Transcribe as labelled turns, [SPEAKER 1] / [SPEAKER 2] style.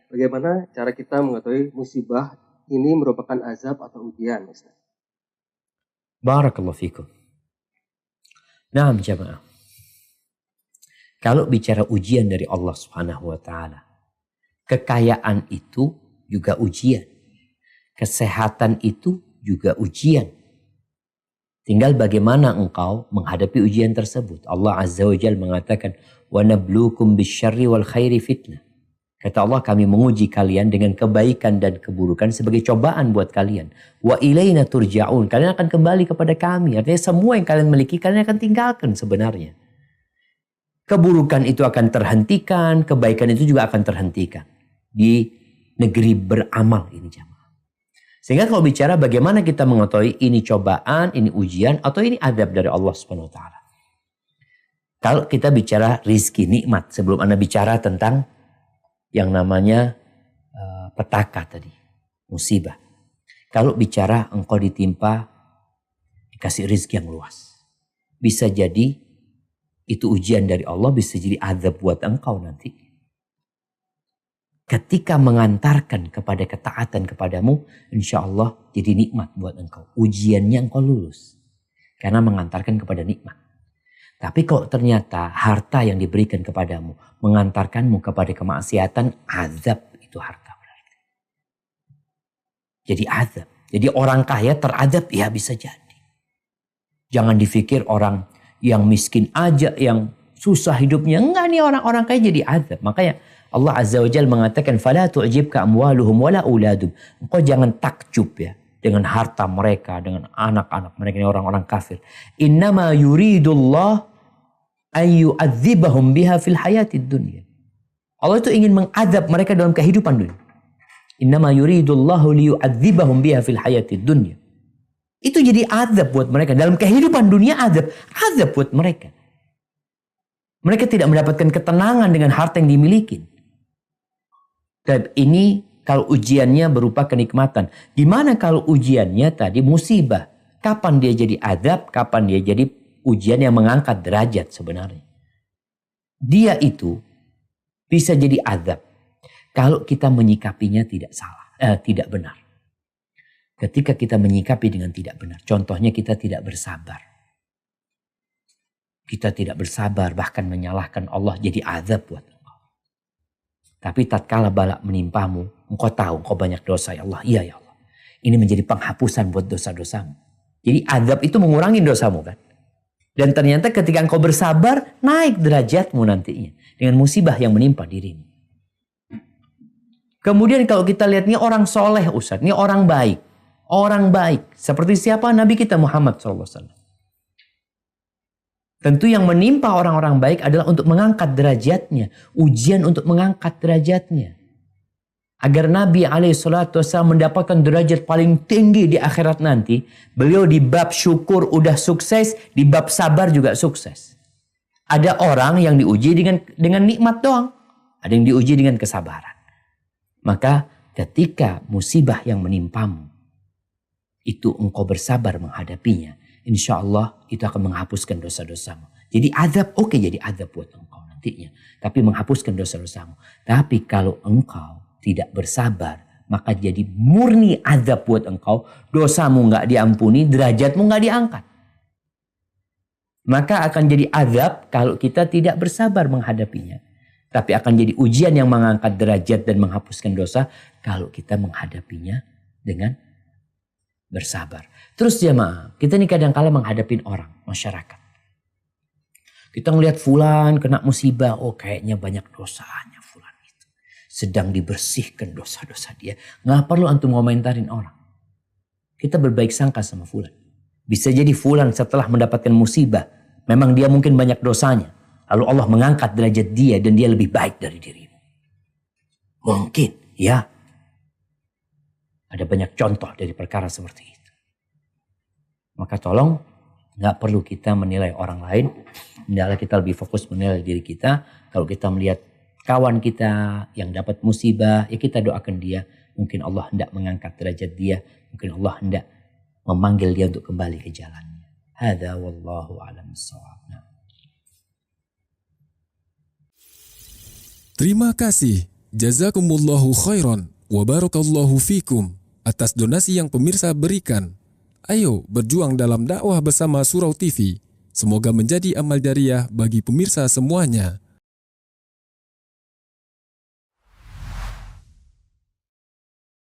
[SPEAKER 1] Bagaimana cara kita mengetahui musibah ini merupakan azab atau ujian, Ustaz?
[SPEAKER 2] Barakallahu fikum. Naam jamaah. Kalau bicara ujian dari Allah Subhanahu wa taala, kekayaan itu juga ujian. Kesehatan itu juga ujian. Tinggal bagaimana engkau menghadapi ujian tersebut. Allah Azza wa Jalla mengatakan, "Wa nabluukum bisyarri wal khairi fitnah." Kata Allah, kami menguji kalian dengan kebaikan dan keburukan sebagai cobaan buat kalian. Wa ilaina turja'un. Kalian akan kembali kepada kami. Artinya semua yang kalian miliki kalian akan tinggalkan sebenarnya. Keburukan itu akan terhentikan, kebaikan itu juga akan terhentikan. Di negeri beramal ini jamaah. Sehingga kalau bicara bagaimana kita mengetahui ini cobaan, ini ujian, atau ini adab dari Allah Subhanahu wa taala. Kalau kita bicara rizki, nikmat, sebelum Anda bicara tentang yang namanya petaka tadi, musibah. Kalau bicara engkau ditimpa, dikasih rizki yang luas. Bisa jadi itu ujian dari Allah, bisa jadi azab buat engkau nanti. Ketika mengantarkan kepada ketaatan kepadamu, insya Allah jadi nikmat buat engkau. Ujiannya engkau lulus. Karena mengantarkan kepada nikmat. Tapi kalau ternyata harta yang diberikan kepadamu mengantarkanmu kepada kemaksiatan, azab itu harta berarti. Jadi azab. Jadi orang kaya terazab, ya bisa jadi. Jangan dipikir orang yang miskin aja, yang susah hidupnya. Enggak, nih orang-orang kaya jadi azab. Makanya Allah Azza wa Jalla mengatakan, "Fala tu'jibka amwaluhum wala auladum." Engkau jangan takjub ya dengan harta mereka, dengan anak-anak mereka, ini orang-orang kafir. Innama yuridullah ayyu'adzibahum biha fil hayatid dunya. Allah itu ingin mengadab mereka dalam kehidupan dunia. Innama yuridullahu liyu'adzibahum biha fil hayatid dunya. Itu jadi azab buat mereka. Dalam kehidupan dunia azab buat mereka. Mereka tidak mendapatkan ketenangan dengan harta yang dimiliki. Dan ini kalau ujiannya berupa kenikmatan. Gimana kalau ujiannya tadi musibah? Kapan dia jadi azab? Kapan dia jadi ujian yang mengangkat derajat sebenarnya? Dia itu bisa jadi azab kalau kita menyikapinya tidak benar. Ketika kita menyikapi dengan tidak benar. Contohnya kita tidak bersabar. Kita tidak bersabar bahkan menyalahkan Allah, jadi azab buat engkau. Tapi tatkala bala menimpamu, engkau tahu engkau banyak dosa ya Allah. Iya ya Allah. Ini menjadi penghapusan buat dosa-dosamu. Jadi azab itu mengurangi dosamu kan. Dan ternyata ketika engkau bersabar, naik derajatmu nantinya. Dengan musibah yang menimpa dirimu. Kemudian kalau kita lihat ini orang soleh Ustaz. Ini orang baik. Orang baik. Seperti siapa? Nabi kita Muhammad SAW. Tentu yang menimpa orang-orang baik adalah untuk mengangkat derajatnya. Ujian untuk mengangkat derajatnya. Agar Nabi SAW mendapatkan derajat paling tinggi di akhirat nanti. Beliau di bab syukur udah sukses. Di bab sabar juga sukses. Ada orang yang diuji dengan nikmat doang. Ada yang diuji dengan kesabaran. Maka ketika musibah yang menimpamu, itu engkau bersabar menghadapinya. Insya Allah itu akan menghapuskan dosa-dosamu. Jadi azab, oke, jadi azab buat engkau nantinya. Tapi menghapuskan dosa-dosamu. Tapi kalau engkau tidak bersabar, maka jadi murni azab buat engkau. Dosamu nggak diampuni, derajatmu nggak diangkat. Maka akan jadi azab kalau kita tidak bersabar menghadapinya. Tapi akan jadi ujian yang mengangkat derajat dan menghapuskan dosa kalau kita menghadapinya dengan bersabar. Terus jemaah, kita ini kadang-kala menghadapin orang, masyarakat. Kita ngelihat fulan kena musibah, oh kayaknya banyak dosanya fulan itu. Sedang dibersihkan dosa-dosa dia. Nggak perlu antum ngomentarin orang. Kita berbaik sangka sama fulan. Bisa jadi fulan setelah mendapatkan musibah, memang dia mungkin banyak dosanya. Lalu Allah mengangkat derajat dia dan dia lebih baik dari dirimu. Mungkin, ya. Ada banyak contoh dari perkara seperti itu. Maka tolong, nggak perlu kita menilai orang lain. Hendaklah kita lebih fokus menilai diri kita. Kalau kita melihat kawan kita yang dapat musibah, ya kita doakan dia. Mungkin Allah hendak mengangkat derajat dia. Mungkin Allah hendak memanggil dia untuk kembali ke jalannya. Hadza wallahu a'lam bissawab.
[SPEAKER 3] Terima kasih Jazakumullahu khairan wa barakallahu fikum atas donasi yang pemirsa berikan. Ayo berjuang dalam dakwah bersama Surau TV. Semoga menjadi amal jariah bagi pemirsa semuanya.